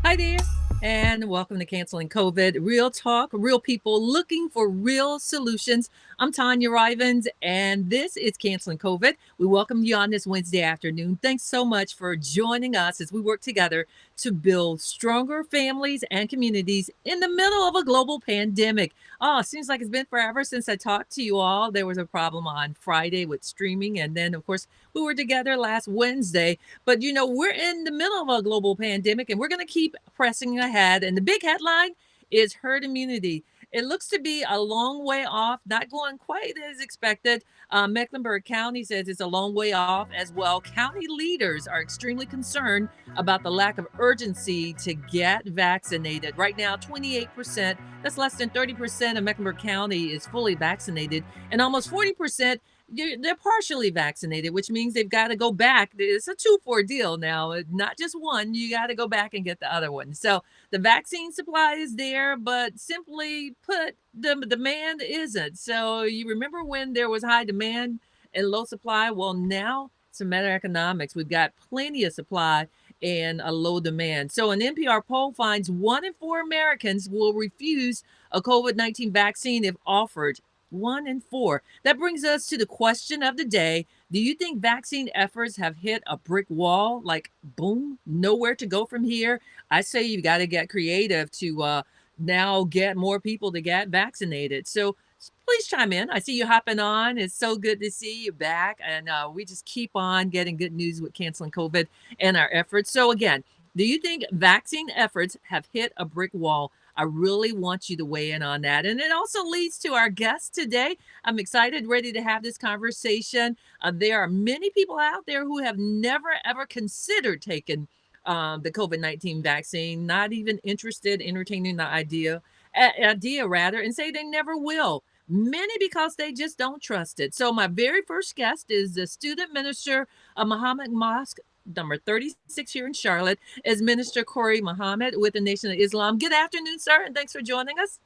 Hi there, and welcome to Canceling COVID. Real talk, real people looking for real solutions. I'm Tanya Rivens, and this is Canceling COVID. We welcome you on this Wednesday afternoon. Thanks so much for joining us as we work together to build stronger families and communities in the middle of a global pandemic. Oh, it seems like it's been forever since I talked to you all. There was a problem on Friday with streaming, and then, of course, we were together last Wednesday. But we're in the middle of a global pandemic and we're going to keep pressing ahead. And the big headline is herd immunity. It looks to be a long way off, not going quite as expected. Mecklenburg County says it's a long way off as well. County leaders are extremely concerned about the lack of urgency to get vaccinated. Right now, 28%, that's less than 30% of Mecklenburg County is fully vaccinated, and almost 40% they're partially vaccinated, which means they've got to go back. It's a 2 for deal now, not just one. You got to go back and get the other one. So the vaccine supply is there, but simply put, the demand isn't. So you remember when there was high demand and low supply? Well, now it's a matter of economics. We've got plenty of supply and a low demand. So an NPR poll finds 1 in 4 Americans will refuse a COVID-19 vaccine if offered. 1 in 4. That brings us to the question of the day. Do you think vaccine efforts have hit a brick wall? Like, boom, nowhere to go from here? I say you got to get creative to now get more people to get vaccinated. So please chime in. I see you hopping on. It's so good to see you back. And we just keep on getting good news with canceling COVID and our efforts. So, again, do you think vaccine efforts have hit a brick wall? I really want you to weigh in on that. And it also leads to our guest today. I'm excited, ready to have this conversation. There are many people out there who have never, ever considered taking the COVID-19 vaccine, not even interested, entertaining the idea rather, and say they never will. Many because they just don't trust it. So my very first guest is the student minister of Muhammad Mosque number 36 here in Charlotte, is Minister Corey Muhammad with the Nation of Islam. Good afternoon, sir, and thanks for joining us.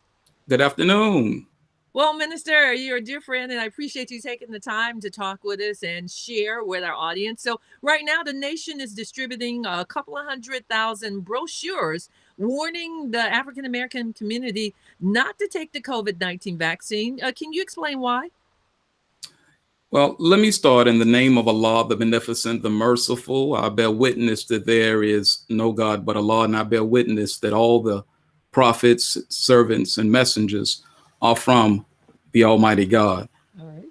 Good afternoon. Well, Minister, you're a dear friend, and I appreciate you taking the time to talk with us and share with our audience. So, right now, the nation is distributing a couple of 100,000 brochures warning the African American community not to take the COVID-19 vaccine. Can you explain why? Well, let me start in the name of Allah, the Beneficent, the Merciful. I bear witness that there is no God but Allah, and I bear witness that all the prophets, servants, and messengers are from the Almighty God. All right.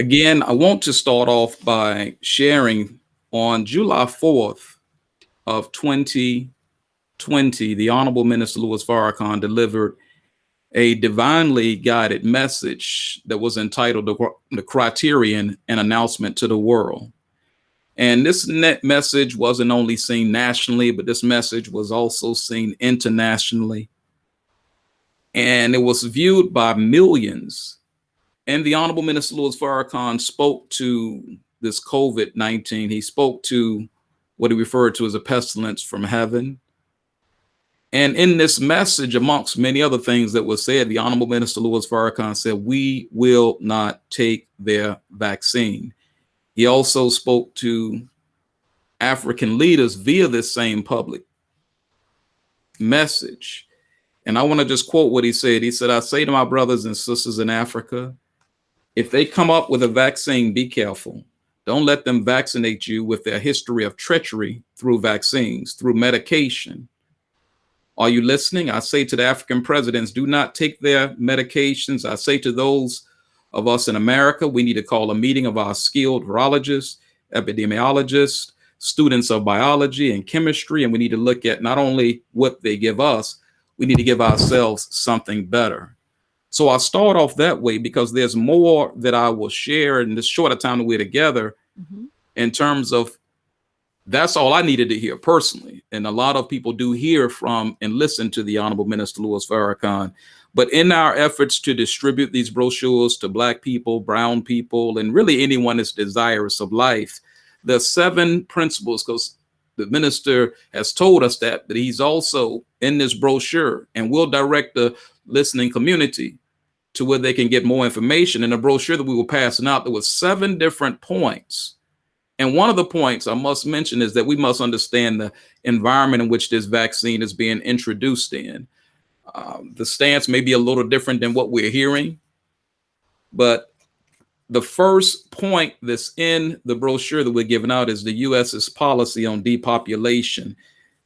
Again, I want to start off by sharing on July 4th of 2020, the Honorable Minister Louis Farrakhan delivered a divinely guided message that was entitled The Criterion, an Announcement to the World. And this message wasn't only seen nationally, but this message was also seen internationally. And it was viewed by millions. And the Honorable Minister Louis Farrakhan spoke to this COVID-19. He spoke to what he referred to as a pestilence from heaven. And in this message, amongst many other things that were said, the Honorable Minister Louis Farrakhan said, we will not take their vaccine. He also spoke to African leaders via this same public message. And I want to just quote what he said. He said, I say to my brothers and sisters in Africa, if they come up with a vaccine, be careful. Don't let them vaccinate you with their history of treachery through vaccines, through medication. Are you listening? I say to the African presidents, do not take their medications. I say to those of us in America, we need to call a meeting of our skilled virologists, epidemiologists, students of biology and chemistry, and we need to look at not only what they give us, we need to give ourselves something better. So I'll start off that way because there's more that I will share in this shorter time that we're together in terms of that's all I needed to hear personally. And a lot of people do hear from and listen to the Honorable Minister Louis Farrakhan. But in our efforts to distribute these brochures to Black people, brown people, and really anyone that's desirous of life, the 7 principles, because the minister has told us that, but he's also in this brochure, and we'll direct the listening community to where they can get more information. In the brochure that we were passing out, there were 7 different points And one of the points I must mention is that we must understand the environment in which this vaccine is being introduced in. The stance may be a little different than what we're hearing, but the first point that's in the brochure that we're giving out is the US's policy on depopulation.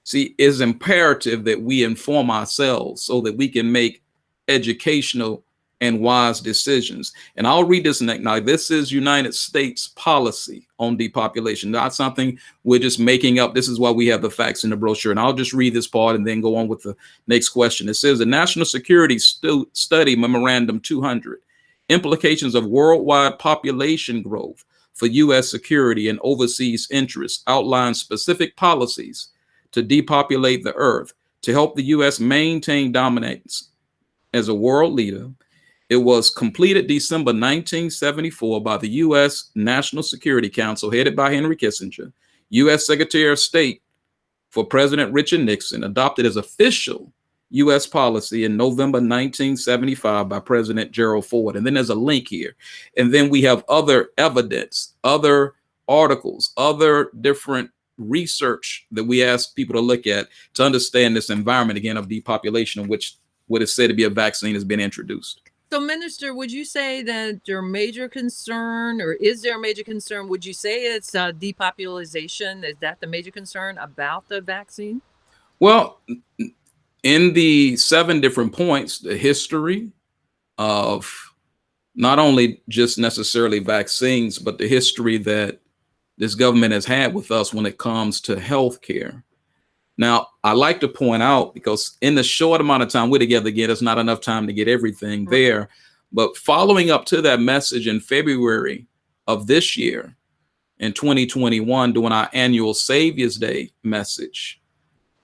See, it's imperative that we inform ourselves so that we can make educational and wise decisions. And I'll read this next. Now, this is United States policy on depopulation, not something we're just making up. This is why we have the facts in the brochure. And I'll just read this part and then go on with the next question. It says the National Security Study Memorandum 200, Implications of Worldwide Population Growth for U.S. Security and Overseas Interests, outlines specific policies to depopulate the earth to help the U.S. maintain dominance as a world leader. It was completed December 1974 by the U.S. National Security Council, headed by Henry Kissinger, U.S. Secretary of State for President Richard Nixon, adopted as official U.S. policy in November 1975 by President Gerald Ford. And then there's a link here. And then we have other evidence, other articles, other different research that we ask people to look at to understand this environment, again, of depopulation, in which what is said to be a vaccine has been introduced. So, Minister, would you say that your major concern, or is there a major concern? Would you say it's depopulation? Is that the major concern about the vaccine? Well, in the 7 different points, the history of not only just necessarily vaccines, but the history that this government has had with us when it comes to healthcare. Now, I like to point out, because in the short amount of time we're together again, it's not enough time to get everything there. But following up to that message in February of this year, in 2021, during our annual Savior's Day message,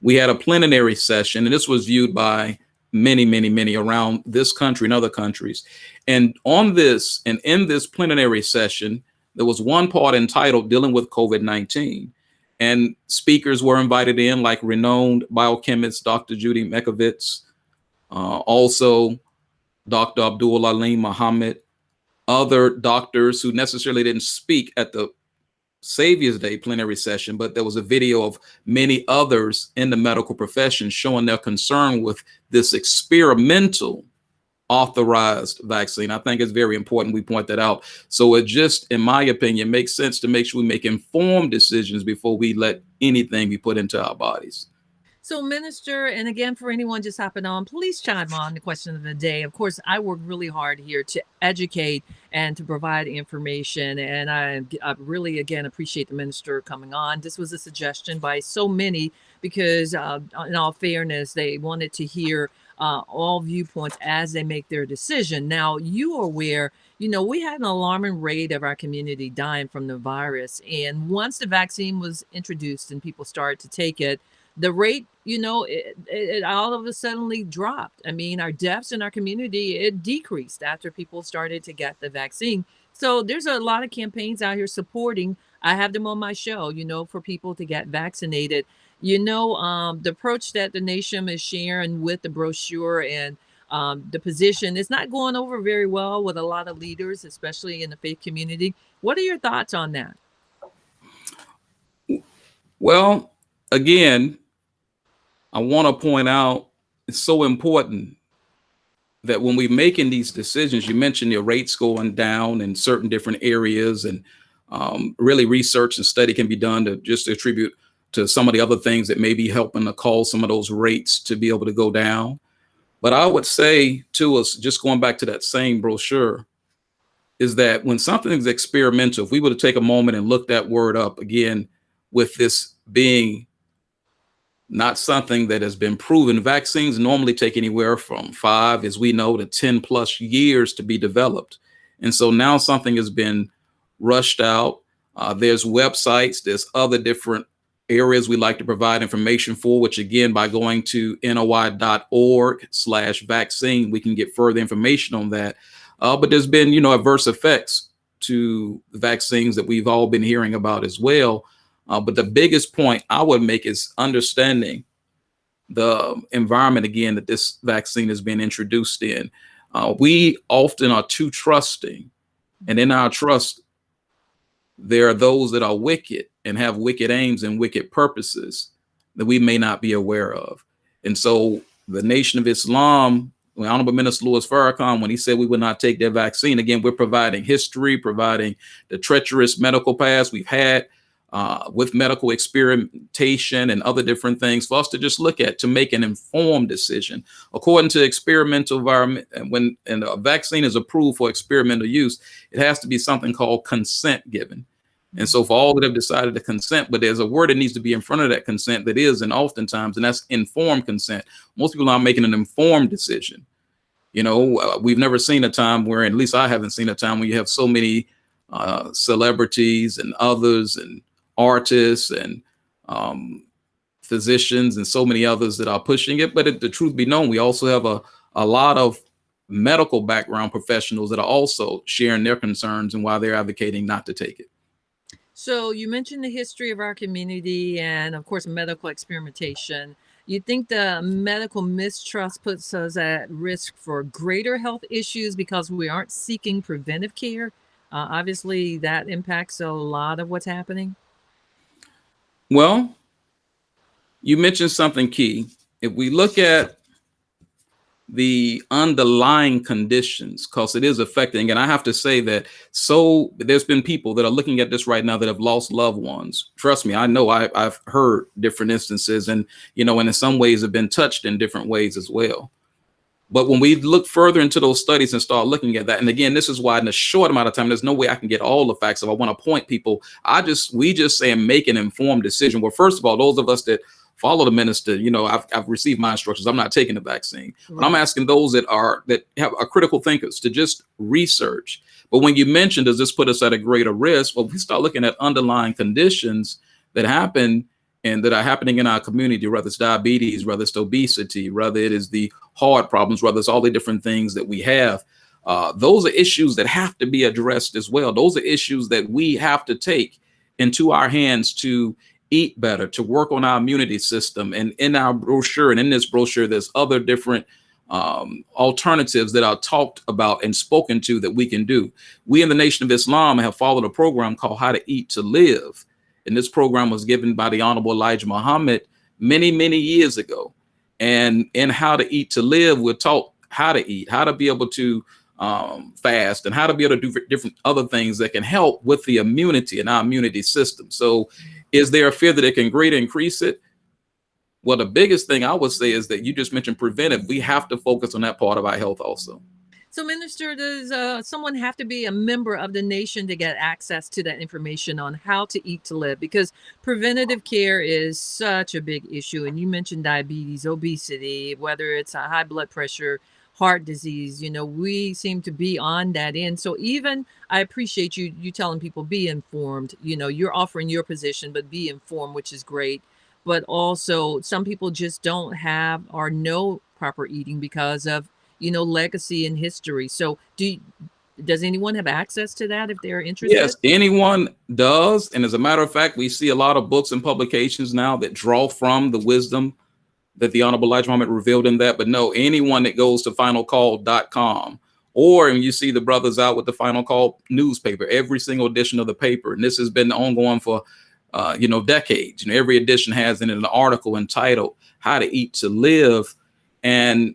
we had a plenary session, and this was viewed by many, many, many around this country and other countries. And on this, and in this plenary session, there was one part entitled Dealing with COVID-19. And speakers were invited in, like renowned biochemist Dr. Judy Mikovits, also Dr. Abdul Alim Muhammad, other doctors who necessarily didn't speak at the Savior's Day plenary session, but there was a video of many others in the medical profession showing their concern with this experimental authorized vaccine. I think it's very important we point that out. So it just, in my opinion, makes sense to make sure we make informed decisions before we let anything be put into our bodies. So, Minister, and again, for anyone just hopping on, please chime on the question of the day. Of course, I work really hard here to educate and to provide information. And I really, again, appreciate the minister coming on. This was a suggestion by so many because, in all fairness, they wanted to hear all viewpoints as they make their decision. Now, you are aware, we had an alarming rate of our community dying from the virus. And once the vaccine was introduced and people started to take it, the rate, it all of a suddenly dropped. I mean, our deaths in our community, it decreased after people started to get the vaccine. So there's a lot of campaigns out here supporting. I have them on my show, for people to get vaccinated. The approach that the nation is sharing with the brochure and the position is not going over very well with a lot of leaders, especially in the faith community. What are your thoughts on that? Well, again, I want to point out it's so important that when we're making these decisions, you mentioned your rates going down in certain different areas, and really research and study can be done to just attribute to some of the other things that may be helping to cause some of those rates to be able to go down. But I would say to us, just going back to that same brochure, is that when something is experimental, if we were to take a moment and look that word up again, with this being not something that has been proven, vaccines normally take anywhere from 5, as we know, to 10 plus years to be developed. And so now something has been rushed out. There's websites, there's other different areas we like to provide information for, which again, by going to noi.org/vaccine, we can get further information on that. But there's been, adverse effects to the vaccines that we've all been hearing about as well. But the biggest point I would make is understanding the environment, again, that this vaccine has been introduced in. We often are too trusting, and in our trust, there are those that are wicked and have wicked aims and wicked purposes that we may not be aware of. And so the Nation of Islam, when Honorable Minister Louis Farrakhan, when he said we would not take their vaccine, again, we're providing history, providing the treacherous medical past we've had with medical experimentation and other different things for us to just look at to make an informed decision. According to experimental environment, when a vaccine is approved for experimental use, it has to be something called consent given. And so for all that have decided to consent, but there's a word that needs to be in front of that consent that is, and oftentimes, and that's informed consent. Most people are making an informed decision. We've never seen a time where, at least I haven't seen a time when you have so many celebrities and others and artists and physicians and so many others that are pushing it. But the truth be known, we also have a lot of medical background professionals that are also sharing their concerns and why they're advocating not to take it. So you mentioned the history of our community and, of course, medical experimentation. You think the medical mistrust puts us at risk for greater health issues because we aren't seeking preventive care? Obviously, that impacts a lot of what's happening. Well, you mentioned something key. If we look at the underlying conditions, because it is affecting, and I have to say that, so there's been people that are looking at this right now that have lost loved ones. Trust me, I know I've heard different instances, and and in some ways have been touched in different ways as well. But when we look further into those studies and start looking at that, and again, this is why in a short amount of time, there's no way I can get all the facts. If I want to point people, we just say and make an informed decision. Well, first of all, those of us that follow the minister, I've received my instructions. I'm not taking the vaccine, but I'm asking those that are critical thinkers to just research. But when you mention, does this put us at a greater risk? Well, we start looking at underlying conditions that happen and that are happening in our community, whether it's diabetes, whether it's obesity, whether it is the heart problems, whether it's all the different things that we have. Those are issues that have to be addressed as well. Those are issues that we have to take into our hands to eat better, to work on our immunity system. And in our brochure, and in this brochure, there's other different alternatives that are talked about and spoken to that we can do. We in the Nation of Islam have followed a program called How to Eat to Live. And this program was given by the Honorable Elijah Muhammad many, many years ago. And in How to Eat to Live, we're taught how to eat, how to be able to fast, and how to be able to do different other things that can help with the immunity and our immunity system. So is there a fear that it can greatly increase it? Well, the biggest thing I would say is that you just mentioned preventive. We have to focus on that part of our health also. So, Minister, does someone have to be a member of the nation to get access to that information on how to eat to live? Because preventative care is such a big issue. And you mentioned diabetes, obesity, whether it's a high blood pressure, heart disease, we seem to be on that end. So even I appreciate you telling people be informed, you're offering your position, but be informed, which is great. But also some people just don't have or know proper eating because of legacy and history. So does anyone have access to that if they're interested? Yes, anyone does. And as a matter of fact, we see a lot of books and publications now that draw from the wisdom that the Honorable Elijah Muhammad revealed in that. But no, anyone that goes to finalcall.com, or you see the brothers out with the Final Call newspaper, every single edition of the paper. And this has been ongoing for decades. Every edition has in it an article entitled How to Eat to Live. And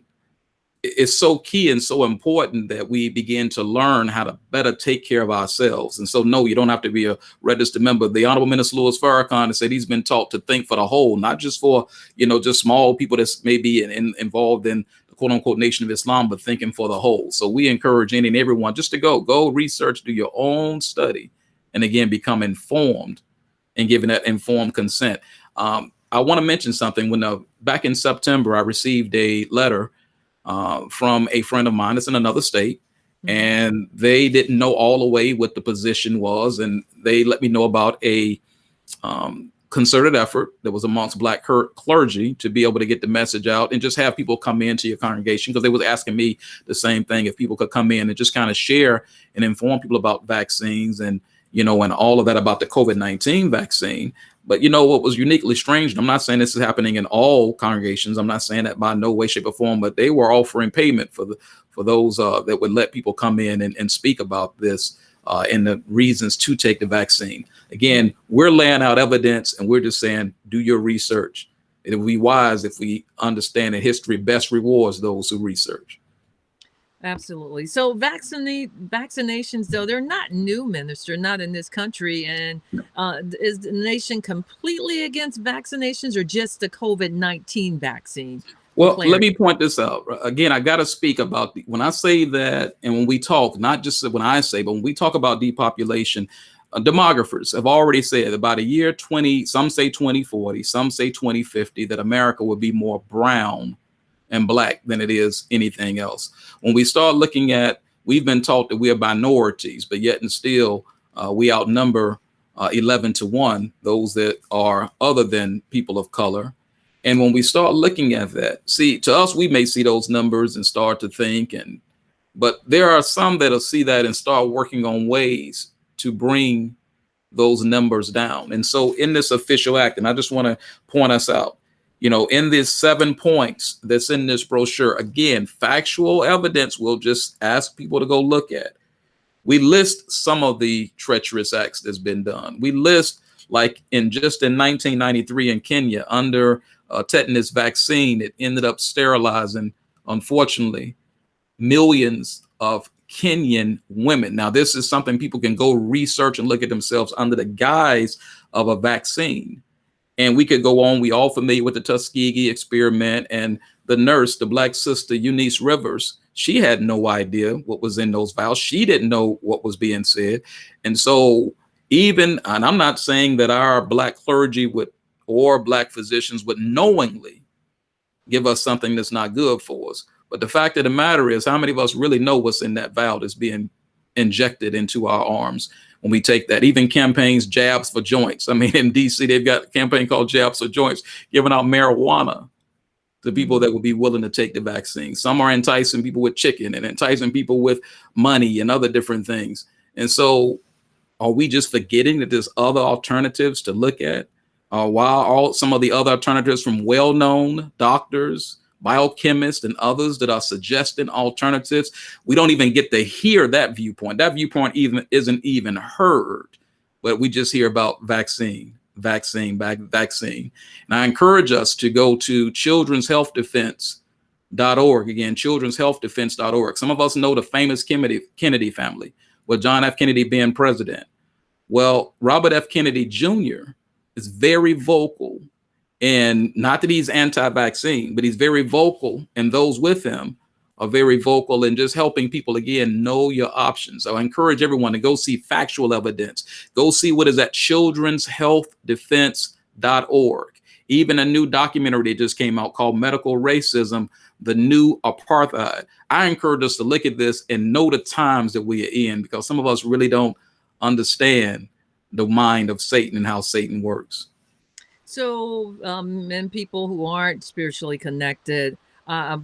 it's so key and so important that we begin to learn how to better take care of ourselves. And so, no, you don't have to be a registered member. The Honorable Minister Louis Farrakhan has said he's been taught to think for the whole, not just for, just small people that's maybe involved in the quote unquote Nation of Islam, but thinking for the whole. So we encourage any and everyone just to go research, do your own study, and again, become informed and giving that informed consent. I want to mention something. When back in September, I received a letter from a friend of mine that's in another state, and they didn't know all the way what the position was. And they let me know about a concerted effort that was amongst Black clergy to be able to get the message out and just have people come into your congregation, because they was asking me the same thing, if people could come in and just kind of share and inform people about vaccines and and all of that about the COVID-19 vaccine. But what was uniquely strange, and I'm not saying this is happening in all congregations, I'm not saying that by no way, shape, or form, but they were offering payment for those that would let people come in and speak about this and the reasons to take the vaccine. Again, we're laying out evidence and we're just saying, do your research. It would be wise if we understand that history best rewards those who research. Absolutely. So vaccinations, though, they're not new, Minister, not in this country. And is the nation completely against vaccinations or just the COVID-19 vaccine? Well, let me point this out. Again, I got to speak about when I say that, and when we talk, not just when I say, but when we talk about depopulation, demographers have already said about a year 20, some say 2040, some say 2050, that America will be more brown and black than it is anything else. When we start looking at, we've been taught that we are minorities, but yet and still we outnumber 11 to 1, those that are other than people of color. And when we start looking at that, see, to us, we may see those numbers and start to think, but there are some that'll see that and start working on ways to bring those numbers down. And so in this official act, and I just want to point us out, in these 7 points that's in this brochure, again, factual evidence, we'll just ask people to go look at. We list some of the treacherous acts that's been done. We list, like in 1993 in Kenya, under tetanus vaccine, it ended up sterilizing, unfortunately, millions of Kenyan women. Now, this is something people can go research and look at themselves under the guise of a vaccine. And we could go on. We all familiar with the Tuskegee experiment, and the nurse, the Black sister, Eunice Rivers, she had no idea what was in those vials. She didn't know what was being said. And so and I'm not saying that our Black clergy or Black physicians would knowingly give us something that's not good for us. But the fact of the matter is, how many of us really know what's in that vial that's being injected into our arms when we take that? Even campaigns, jabs for joints. I mean, in DC, they've got a campaign called Jabs for Joints, giving out marijuana to people that would be willing to take the vaccine. Some are enticing people with chicken and enticing people with money and other different things. And so are we just forgetting that there's other alternatives to look at? While some of the other alternatives from well-known doctors, biochemists, and others that are suggesting alternatives, we don't even get to hear that viewpoint. That viewpoint isn't even heard, but we just hear about vaccine. And I encourage us to go to children'shealthdefense.org. Again, children'shealthdefense.org. Some of us know the famous Kennedy family, with John F. Kennedy being president. Well, Robert F. Kennedy Jr. is very vocal, and not that he's anti-vaccine, but he's very vocal, and those with him are very vocal in just helping people, again, know your options. So I encourage everyone to go see factual evidence. Go see what is at children'shealthdefense.org. Even a new documentary that just came out called Medical Racism, the New Apartheid. I encourage us to look at this and know the times that we are in, because some of us really don't understand the mind of Satan and how Satan works. So, and people who aren't spiritually connected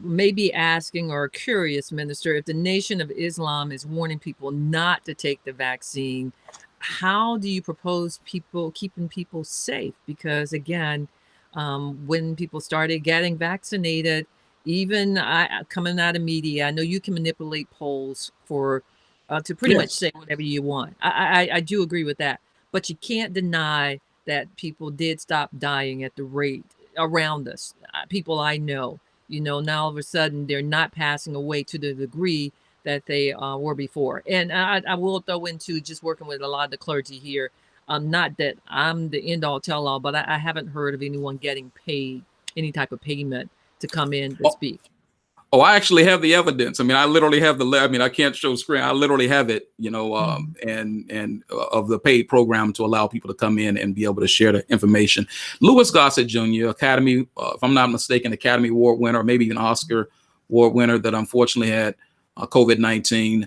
may be asking or curious, Minister, if the Nation of Islam is warning people not to take the vaccine, how do you propose keeping people safe? Because again, when people started getting vaccinated, even coming out of media, I know you can manipulate polls to pretty much say whatever you want. I do agree with that, but you can't deny that people did stop dying at the rate around us. People I know, now all of a sudden they're not passing away to the degree that they were before. And I will throw into just working with a lot of the clergy here. Not that I'm the end all tell all, but I haven't heard of anyone getting paid any type of payment to come in to speak. Oh, I actually have the evidence. I mean, I literally have I can't show screen. I literally have it, and of the paid program to allow people to come in and be able to share the information. Louis Gossett Jr., Academy, if I'm not mistaken, Academy Award winner, or maybe even Oscar Award winner, that unfortunately had COVID-19,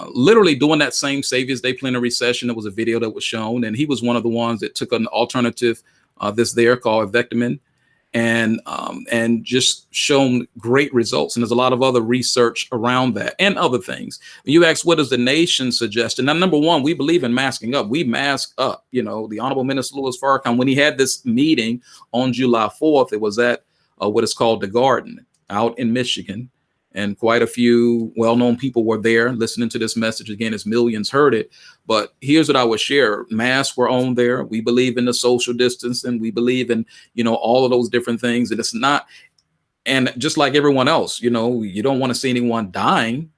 literally doing that same Savior's Day plenary session. There was a video that was shown, and he was one of the ones that took an alternative that's there called Vectamin, and just shown great results. And there's a lot of other research around that and other things. When you ask, what does the nation suggest? And now, number one, we believe in masking up. We mask up. The Honorable Minister Louis Farrakhan, when he had this meeting on July 4th, it was at what is called the Garden out in Michigan. and quite a few well-known people were there listening to this message. Again, as millions heard it. But here's what I would share. Masks were on there. We believe in the social distance, and we believe in, all of those different things. And it's not, and just like everyone else, you don't want to see anyone dying.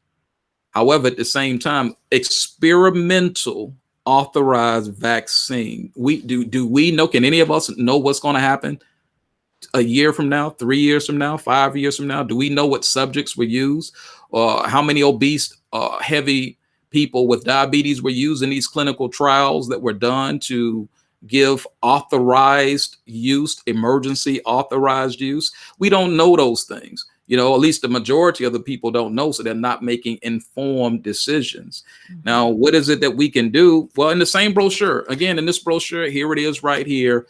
However, at the same time, experimental authorized vaccine. Do we know, can any of us know what's going to happen a year from now, 3 years from now, 5 years from now? Do we know what subjects were used, or how many obese, heavy people with diabetes were used in these clinical trials that were done to give authorized use, emergency authorized use? We don't know those things. At least the majority of the people don't know, so they're not making informed decisions. Mm-hmm. Now, what is it that we can do? Well, in the same brochure, again, in this brochure, here it is right here.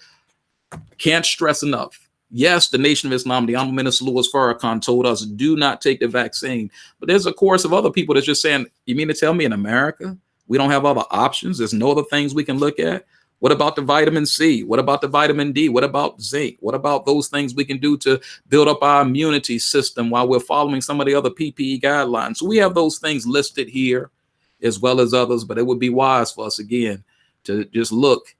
Can't stress enough. Yes, the Nation of Islam, the Honorable Minister Louis Farrakhan told us, do not take the vaccine. But there's a chorus of other people that's just saying, you mean to tell me in America, we don't have other options? There's no other things we can look at? What about the vitamin C? What about the vitamin D? What about zinc? What about those things we can do to build up our immunity system while we're following some of the other PPE guidelines? So we have those things listed here as well as others, but it would be wise for us, again, to just look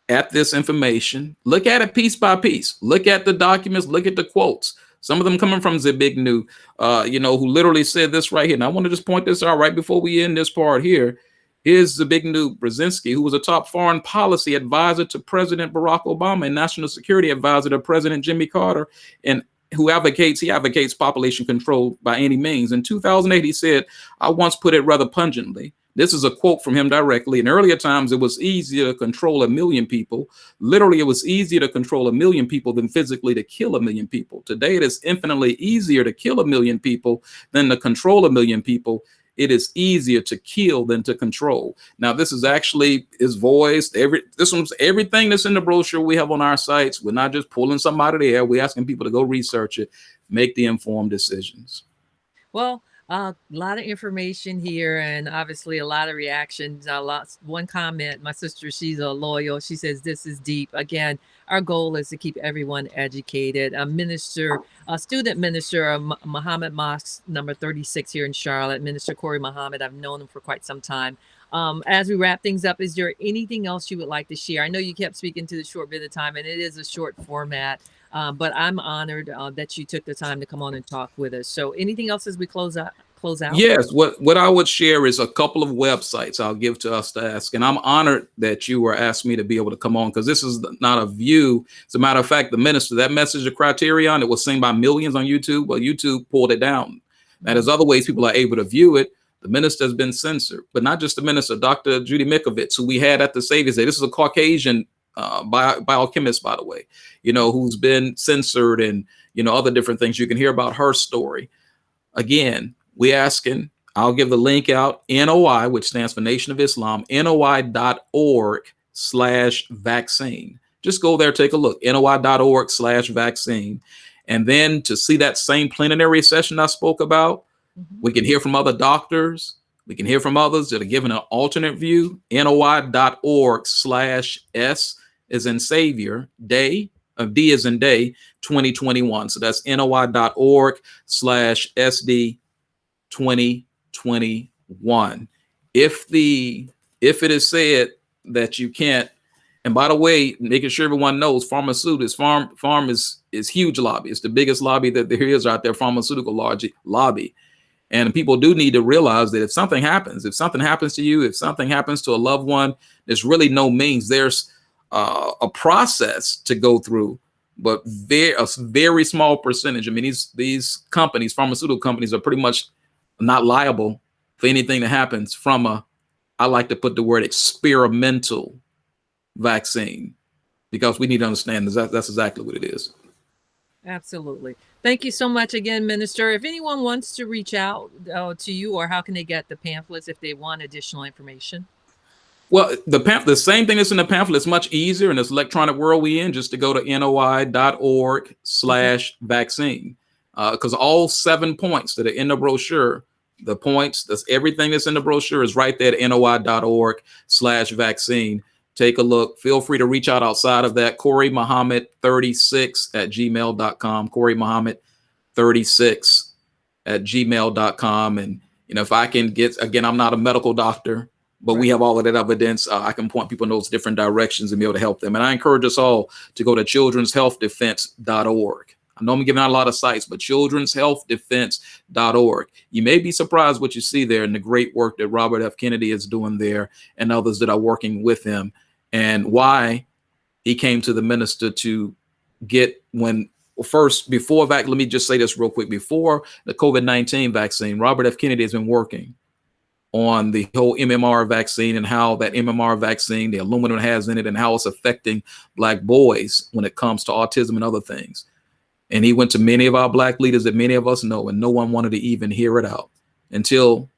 at this information, look at it piece by piece, look at the documents, look at the quotes. Some of them coming from Zbigniew, who literally said this right here. And I want to just point this out right before we end this part here. Here's Zbigniew Brzezinski, who was a top foreign policy advisor to President Barack Obama and national security advisor to President Jimmy Carter, and he advocates population control by any means. In 2008, he said, I once put it rather pungently. This is a quote from him directly. In earlier times, it was easier to control 1 million people. Literally, it was easier to control 1 million people than physically to kill 1 million people. Today, it is infinitely easier to kill 1 million people than to control 1 million people. It is easier to kill than to control. Now, this is actually his voice. This one's everything that's in the brochure we have on our sites. We're not just pulling something out of the air. We're asking people to go research it, make the informed decisions. Well, a lot of information here, and obviously a lot of reactions. One comment, my sister, she's a loyal. She says, this is deep. Again, our goal is to keep everyone educated. A student minister of Muhammad Mosque, number 36 here in Charlotte, Minister Corey Muhammad. I've known him for quite some time. As we wrap things up, is there anything else you would like to share? I know you kept speaking to the short bit of time, and it is a short format, but I'm honored that you took the time to come on and talk with us. So anything else as we close out? Yes, what I would share is a couple of websites I'll give to us to ask. And I'm honored that you were asked me to be able to come on, because this is not a view. As a matter of fact, the minister, that message of Criterion, it was seen by millions on YouTube. Well, YouTube pulled it down. Now, there's other ways people are able to view it. The minister has been censored, but not just the minister, Dr. Judy Mikovits, who we had at the Savior's Day. This is a Caucasian biochemist, by the way, who's been censored and, other different things. You can hear about her story. Again, we asking, I'll give the link out, NOI, which stands for Nation of Islam, NOI.org/vaccine. Just go there, take a look, NOI.org/vaccine. And then to see that same plenary session I spoke about, we can hear from other doctors. We can hear from others that are giving an alternate view, NOI.org/S as in Savior, Day, of D as in Day, 2021. So that's NOI.org/SD 2021. If it is said that you can't, and by the way, making sure everyone knows, pharmaceutics, farm is huge lobby. It's the biggest lobby that there is out there, pharmaceutical lobby. And people do need to realize that if something happens to you, if something happens to a loved one, there's really no means. There's a process to go through, but a very small percentage. I mean, these companies, pharmaceutical companies, are pretty much not liable for anything that happens from I like to put the word experimental vaccine, because we need to understand that's exactly what it is. Absolutely. Thank you so much again, Minister. If anyone wants to reach out to you, or how can they get the pamphlets if they want additional information? Well, the same thing that's in the pamphlet is much easier in this electronic world we in, just to go to NOI.org/vaccine, because all 7 points that are in the brochure, that's everything that's in the brochure is right there at NOI.org/vaccine. Take a look. Feel free to reach out outside of that. Corey Muhammad 36 at gmail.com. Corey Muhammad 36 at gmail.com. And, if I can get, again, I'm not a medical doctor, but we have all of that evidence. I can point people in those different directions and be able to help them. And I encourage us all to go to children'shealthdefense.org. I know I'm giving out a lot of sites, but children'shealthdefense.org. You may be surprised what you see there and the great work that Robert F. Kennedy is doing there and others that are working with him, and why he came to the minister to get let me just say this real quick. Before the COVID-19 vaccine, Robert F. Kennedy has been working on the whole MMR vaccine and how that MMR vaccine, the aluminum it has in it, and how it's affecting Black boys when it comes to autism and other things. And he went to many of our Black leaders that many of us know, and no one wanted to even hear it out until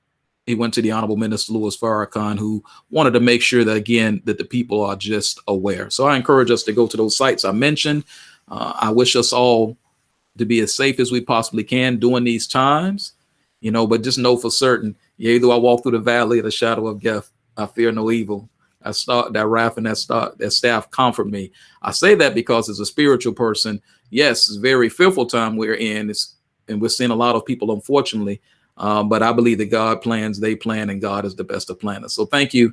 he went to the Honorable Minister Louis Farrakhan, who wanted to make sure that, again, that the people are just aware. So I encourage us to go to those sites I mentioned. I wish us all to be as safe as we possibly can during these times, but just know for certain, yea, though I walk through the valley of the shadow of death, I fear no evil. That wrath and that staff comfort me. I say that because as a spiritual person, yes, it's a very fearful time we're in, and we're seeing a lot of people, unfortunately, but I believe that God plans, they plan, and God is the best of planners. So thank you,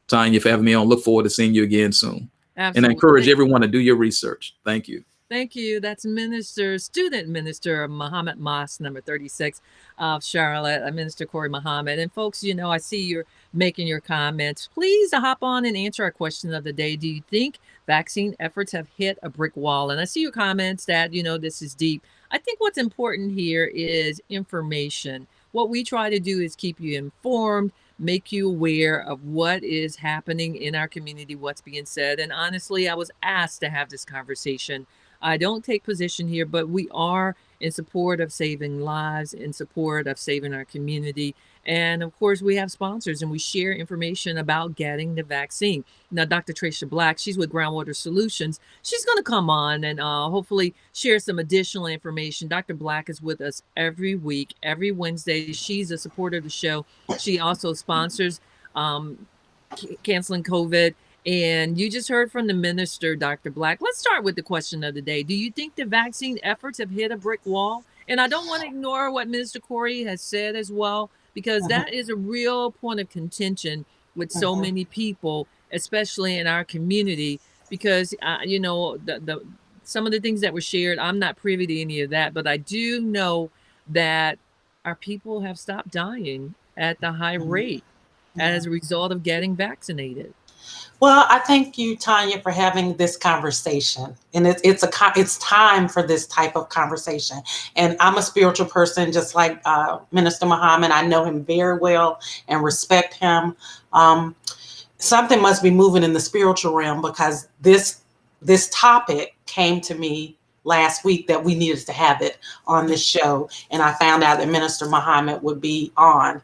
Tanya, for having me on. Look forward to seeing you again soon. Absolutely. And I encourage everyone to do your research. Thank you. Thank you. That's Student Minister Muhammad Moss, number 36 of Charlotte, Minister Corey Muhammad. And folks, I see you're making your comments. Please hop on and answer our question of the day. Do you think vaccine efforts have hit a brick wall? And I see your comments that, this is deep. I think what's important here is information. What we try to do is keep you informed, make you aware of what is happening in our community, what's being said. And honestly, I was asked to have this conversation. I don't take position here, but we are in support of saving lives, in support of saving our community. And of course, we have sponsors and we share information about getting the vaccine. Now, Dr. Tracia Black, she's with Groundwater Solutions. She's going to come on and hopefully share some additional information. Dr. Black is with us every week, every Wednesday. She's a supporter of the show. She also sponsors Canceling COVID. And you just heard from the minister, Dr. Black. Let's start with the question of the day. Do you think the vaccine efforts have hit a brick wall? And I don't want to ignore what Minister Corey has said as well, because that is a real point of contention with so many people, especially in our community, because, some of the things that were shared, I'm not privy to any of that, but I do know that our people have stopped dying at the high rate as a result of getting vaccinated. Well, I thank you, Tanya, for having this conversation. And it's time for this type of conversation. And I'm a spiritual person, just like Minister Muhammad. I know him very well and respect him. Something must be moving in the spiritual realm, because this topic came to me last week that we needed to have it on this show. And I found out that Minister Muhammad would be on.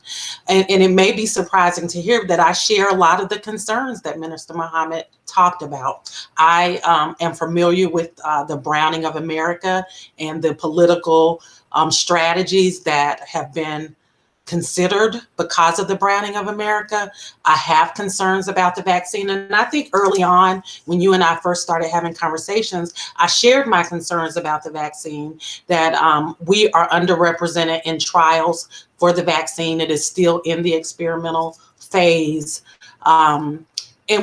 And it may be surprising to hear that I share a lot of the concerns that Minister Muhammad talked about. I am familiar with the Browning of America and the political strategies that have been considered because of the Browning of America. I have concerns about the vaccine. And I think early on, when you and I first started having conversations, I shared my concerns about the vaccine, that we are underrepresented in trials for the vaccine. It is still in the experimental phase. And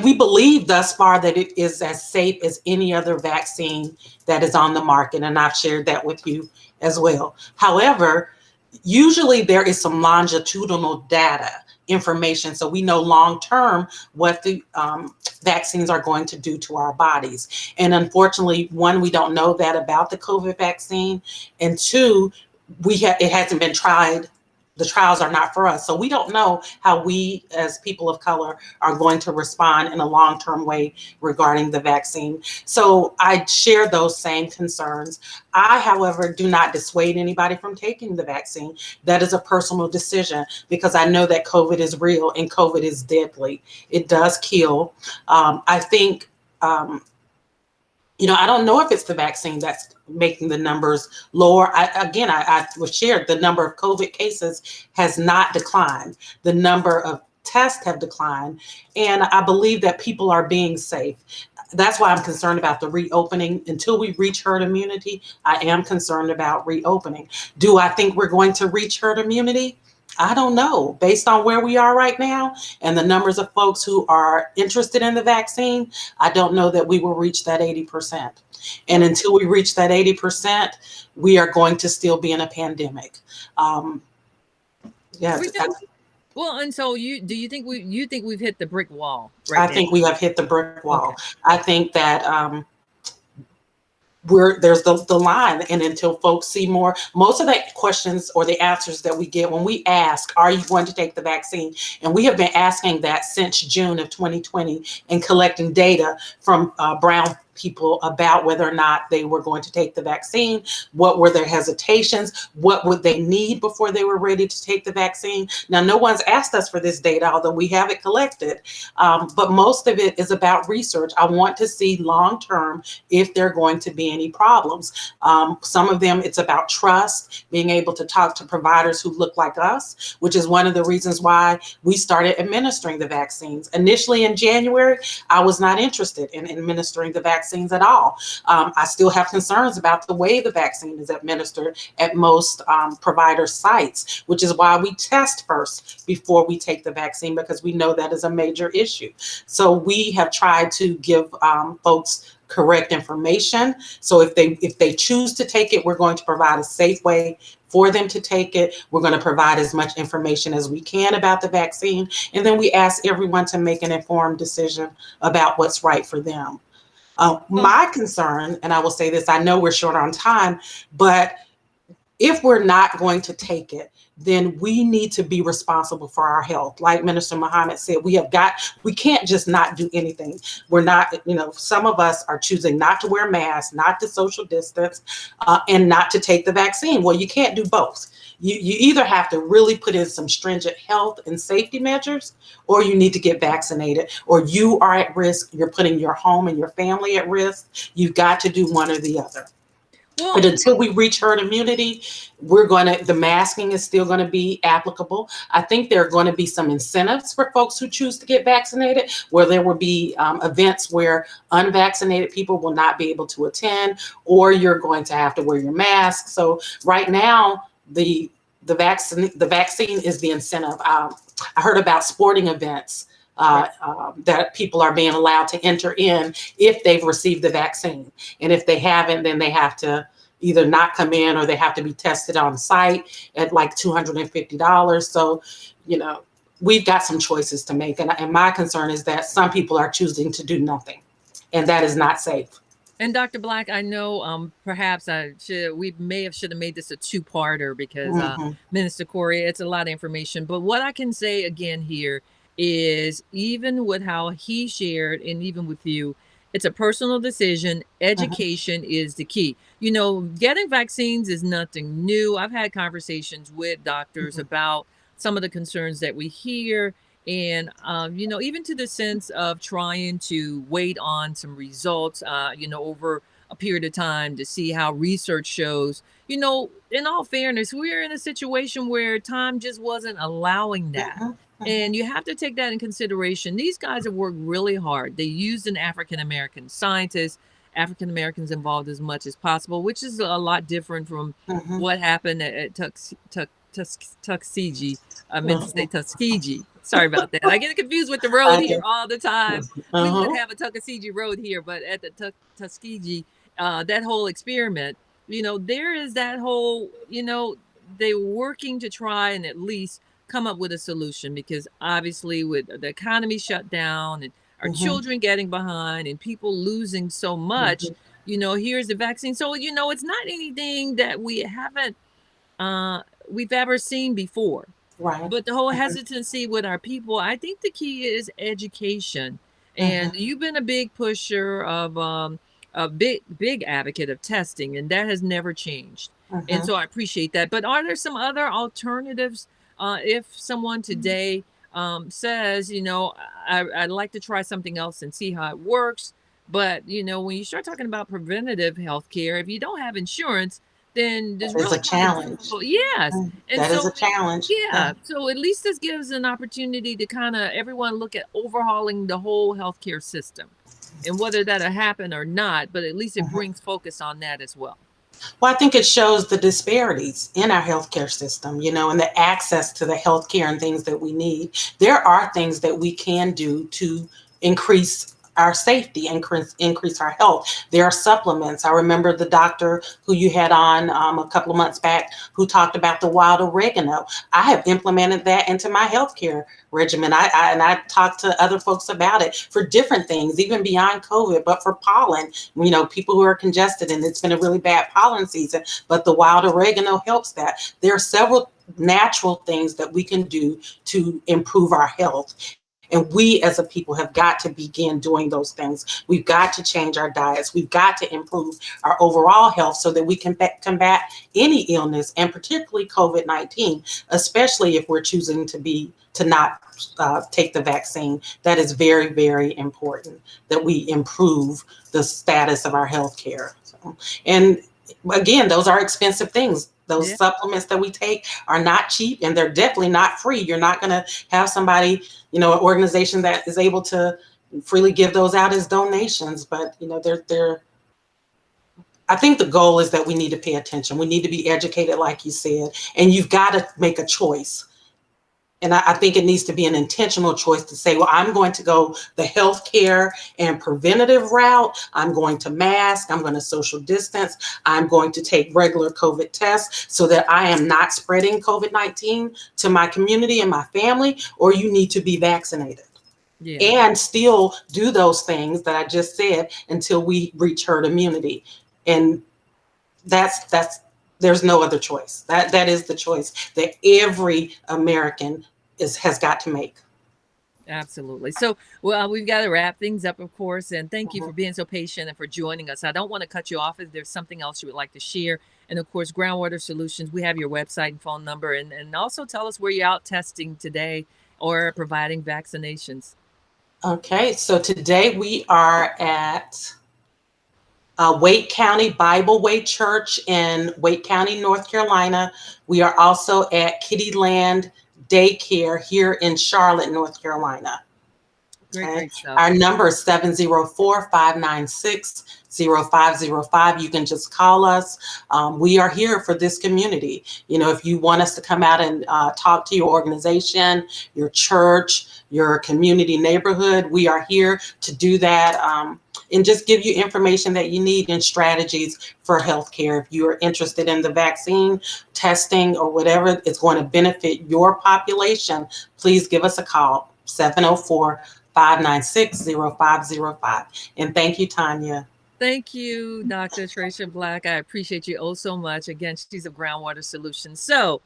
we believe thus far that it is as safe as any other vaccine that is on the market. And I've shared that with you as well. However, usually there is some longitudinal data information, so we know long-term what the vaccines are going to do to our bodies. And unfortunately, one, we don't know that about the COVID vaccine, and two, it hasn't been tried. The trials are not for us. So we don't know how we as people of color are going to respond in a long-term way regarding the vaccine. So I share those same concerns. I, however, do not dissuade anybody from taking the vaccine. That is a personal decision, because I know that COVID is real and COVID is deadly. It does kill. I think, I don't know if it's the vaccine that's making the numbers lower. I was shared, the number of COVID cases has not declined. The number of tests have declined, and I believe that people are being safe. That's why I'm concerned about the reopening. Until we reach herd immunity, I am concerned about reopening. Do I think we're going to reach herd immunity? I don't know. Based on where we are right now and the numbers of folks who are interested in the vaccine, I don't know that we will reach that 80%. And until we reach that 80%, we are going to still be in a pandemic. Yeah. Well, and so do you think we've hit the brick wall I right now? think we have hit the brick wall. Okay. I think that there's the line, and until folks see more, most of the questions or the answers that we get when we ask, are you going to take the vaccine? And we have been asking that since June of 2020 and collecting data from brown people about whether or not they were going to take the vaccine, what were their hesitations, what would they need before they were ready to take the vaccine. Now, no one's asked us for this data, although we have it collected, but most of it is about research. I want to see long-term if there are going to be any problems. Some of them, it's about trust, being able to talk to providers who look like us, which is one of the reasons why we started administering the vaccines. Initially in January, I was not interested in administering the vaccines at all. I still have concerns about the way the vaccine is administered at most provider sites, which is why we test first before we take the vaccine, because we know that is a major issue. So we have tried to give folks correct information. So if they choose to take it, we're going to provide a safe way for them to take it. We're going to provide as much information as we can about the vaccine. And then we ask everyone to make an informed decision about what's right for them. My concern, and I will say this, I know we're short on time, but if we're not going to take it, then we need to be responsible for our health. Like Minister Muhammad said, we can't just not do anything. We're not, some of us are choosing not to wear masks, not to social distance, and not to take the vaccine. Well, you can't do both. You either have to really put in some stringent health and safety measures, or you need to get vaccinated, or you are at risk. You're putting your home and your family at risk. You've got to do one or the other. Well, but until we reach herd immunity, the masking is still going to be applicable. I think there are going to be some incentives for folks who choose to get vaccinated, where there will be events where unvaccinated people will not be able to attend, or you're going to have to wear your mask. So right now, the vaccine is the incentive. I heard about sporting events that people are being allowed to enter in if they've received the vaccine. And if they haven't, then they have to either not come in, or they have to be tested on site at like $250. So, we've got some choices to make. And my concern is that some people are choosing to do nothing, and that is not safe. And Dr. Black, I know perhaps we should have made this a two-parter, because Minister Corey, it's a lot of information. But what I can say again here is, even with how he shared, and even with you, it's a personal decision. Education is the key. Getting vaccines is nothing new. I've had conversations with doctors about some of the concerns that we hear. And, even to the sense of trying to wait on some results, over a period of time to see how research shows, in all fairness, we're in a situation where time just wasn't allowing that. And you have to take that in consideration. These guys have worked really hard. They used an African-American scientist, African-Americans involved as much as possible, which is a lot different from what happened at Tuskegee. I meant to say Tuskegee. Sorry about that. I get confused with the road here all the time. We would have a Tuskegee road here, but at the Tuskegee, that whole experiment, there is that whole, they're working to try and at least come up with a solution, because obviously with the economy shut down and our children getting behind and people losing so much, here's the vaccine. So, it's not anything that we haven't, we've ever seen before. Right. But the whole hesitancy with our people, I think the key is education. And you've been a big pusher of a big advocate of testing, and that has never changed. And so I appreciate that. But are there some other alternatives? If someone today says, I'd like to try something else and see how it works. But, when you start talking about preventative health care, if you don't have insurance, then there's That is really a challenge. difficult. Yes. And That is so a challenge. yeah, so at least this gives an opportunity to kind of everyone look at overhauling the whole healthcare system, and whether that'll happen or not, but at least it brings focus on that as well. Well, I think it shows the disparities in our healthcare system, and the access to the healthcare and things that we need. There are things that we can do to increase our safety, increase our health. There are supplements. I remember the doctor who you had on a couple of months back who talked about the wild oregano. I have implemented that into my healthcare regimen. I talked to other folks about it for different things, even beyond COVID, but for pollen, people who are congested, and it's been a really bad pollen season, but the wild oregano helps that. There are several natural things that we can do to improve our health. And we as a people have got to begin doing those things. We've got to change our diets. We've got to improve our overall health so that we can combat any illness, and particularly COVID-19, especially if we're choosing to not take the vaccine. That is very, very important that we improve the status of our health care. And again, those are expensive things. Those supplements that we take are not cheap, and they're definitely not free. You're not going to have somebody, an organization that is able to freely give those out as donations. But, I think the goal is that we need to pay attention. We need to be educated, like you said, and you've got to make a choice. And I think it needs to be an intentional choice to say, well, I'm going to go the healthcare and preventative route. I'm going to mask. I'm going to social distance. I'm going to take regular COVID tests so that I am not spreading COVID-19 to my community and my family, or you need to be vaccinated. And still do those things that I just said until we reach herd immunity. And there's no other choice. That is the choice that every American has got to make. Absolutely. So, well, we've got to wrap things up, of course. And thank you for being so patient and for joining us. I don't want to cut you off if there's something else you would like to share. And of course, Groundwater Solutions, we have your website and phone number. And also tell us where you're out testing today or providing vaccinations. Okay. So today we are at Wake County Bible Way Church in Wake County, North Carolina. We are also at Kittyland Daycare here in Charlotte, North Carolina. Great stuff. Our number is 704-596-0505. You can just call us. We are here for this community. If you want us to come out and talk to your organization, your church, your community neighborhood, we are here to do that. And just give you information that you need and strategies for healthcare. If you are interested in the vaccine, testing, or whatever is going to benefit your population, please give us a call, 704-596-0505. And thank you, Tanya. Thank you, Dr. Tracia Black. I appreciate you oh so much. Again, she's of Groundwater Solutions. So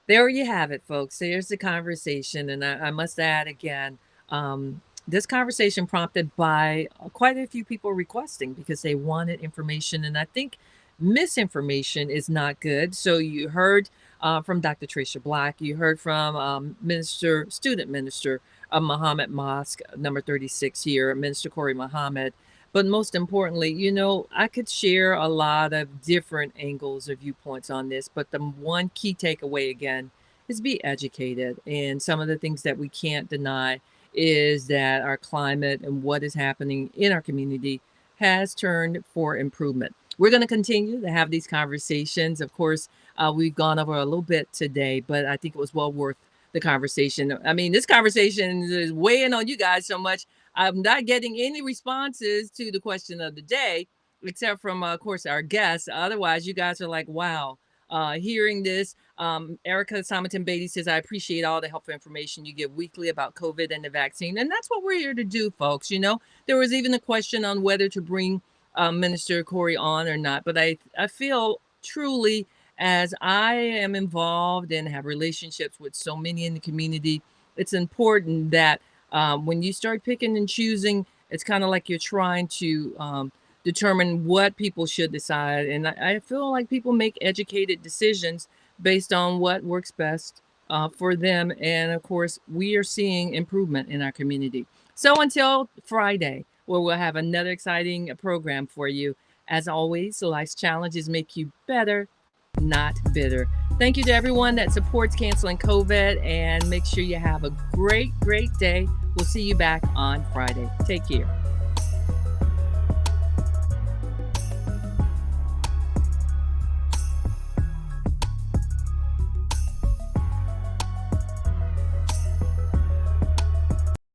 there you have it, folks. There's the conversation. And I must add again, this conversation prompted by quite a few people requesting because they wanted information. And I think misinformation is not good. So you heard from Dr. Tracia Black. You heard from student minister of Muhammad Mosque, number 36 here, Minister Corey Muhammad. But most importantly, I could share a lot of different angles or viewpoints on this. But the one key takeaway, again, is be educated. And some of the things that we can't deny is that our climate and what is happening in our community has turned for improvement. We're going to continue to have these conversations. Of course, we've gone over a little bit today, but I think it was well worth the conversation. I mean, this conversation is weighing on you guys so much. I'm not getting any responses to the question of the day, except from, of course, our guests. Otherwise, you guys are like, wow. Hearing this, Erica Simonton Beatty says, I appreciate all the helpful information you give weekly about COVID and the vaccine. And that's what we're here to do, folks. There was even a question on whether to bring Minister Corey on or not. But I feel truly, as I am involved and have relationships with so many in the community, it's important that when you start picking and choosing, it's kind of like you're trying to determine what people should decide. And I feel like people make educated decisions based on what works best for them. And of course, we are seeing improvement in our community. So until Friday, where we'll have another exciting program for you, As always, life's challenges make you better, not bitter. Thank you to everyone that supports Canceling COVID, and make sure you have a great, great day. We'll see you back on Friday. Take care.